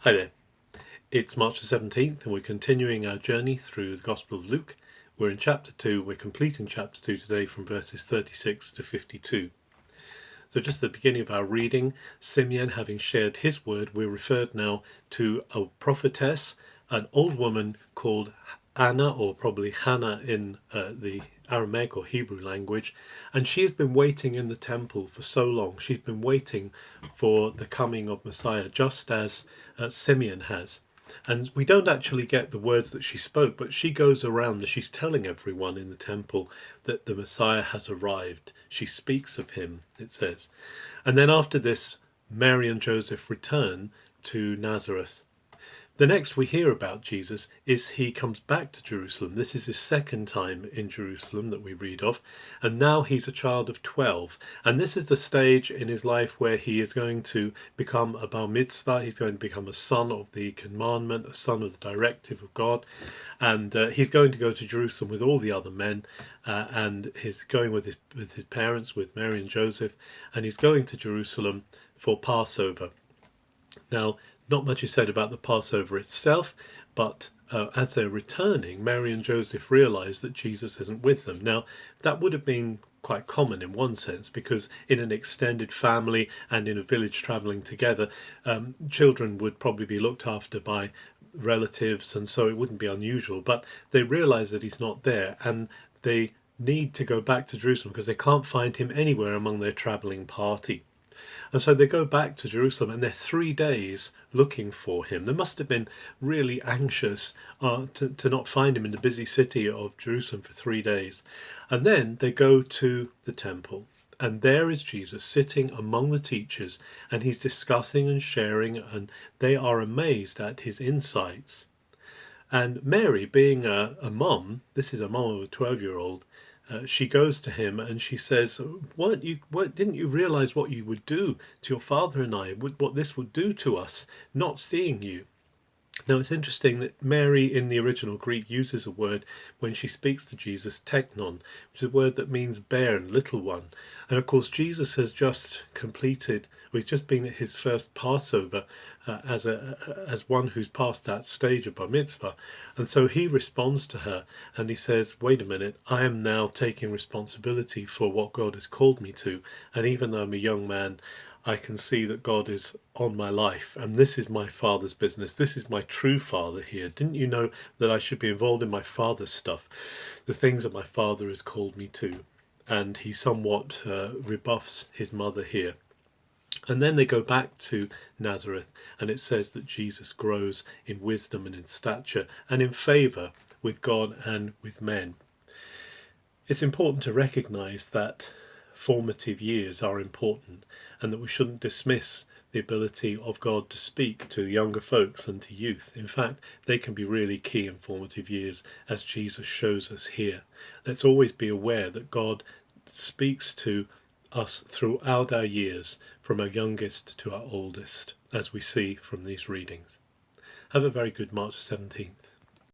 Hi there, it's March the 17th and we're continuing our journey through the Gospel of Luke. We're in chapter 2, we're completing chapter 2 today from verses 36 to 52. So just at the beginning of our reading, Simeon having shared his word, we're referred now to a prophetess, an old woman called Anna, or probably Hannah in the Aramaic or Hebrew language, and she has been waiting in the temple for so long. She's been waiting for the coming of Messiah, just as Simeon has. And we don't actually get the words that she spoke, but she goes around and she's telling everyone in the temple that the Messiah has arrived. She speaks of him, it says. And then after this, Mary and Joseph return to Nazareth. The next we hear about Jesus is he comes back to Jerusalem. This is his second time in Jerusalem that we read of, and now he's a child of 12. And this is the stage in his life where he is going to become a bar mitzvah. He's going to become a son of the commandment, a son of the directive of God. And he's going to go to Jerusalem with all the other men, and he's going with his parents, with Mary and Joseph, and he's going to Jerusalem for Passover. Now, not much is said about the Passover itself, but as they're returning, Mary and Joseph realise that Jesus isn't with them. Now, that would have been quite common in one sense, because in an extended family and in a village travelling together, children would probably be looked after by relatives, and so it wouldn't be unusual. But they realise that he's not there, and they need to go back to Jerusalem because they can't find him anywhere among their travelling party. And so they go back to Jerusalem and they're 3 days looking for him. They must have been really anxious to not find him in the busy city of Jerusalem for 3 days. And then they go to the temple. And there is Jesus sitting among the teachers, and he's discussing and sharing, and they are amazed at his insights. And Mary, being a mum, this is a mum of a 12-year-old, she goes to him and she says, didn't you realize what you would do to your father and I, what this would do to us, not seeing you? Now, it's interesting that Mary in the original Greek uses a word when she speaks to Jesus, teknon, which is a word that means bairn, little one. And of course, Jesus has just completed, or he's just been at his first Passover as one who's passed that stage of bar mitzvah. And so he responds to her and he says, wait a minute, I am now taking responsibility for what God has called me to. And even though I'm a young man, I can see that God is on my life, and this is my Father's business. This is my true Father here. Didn't you know that I should be involved in my Father's stuff, the things that my Father has called me to? And he somewhat rebuffs his mother here. And then they go back to Nazareth, and it says that Jesus grows in wisdom and in stature and in favour with God and with men. It's important to recognise that formative years are important, and that we shouldn't dismiss the ability of God to speak to younger folks and to youth. In fact, they can be really key in formative years, as Jesus shows us here. Let's always be aware that God speaks to us throughout our years, from our youngest to our oldest, as we see from these readings. Have a very good March 17th.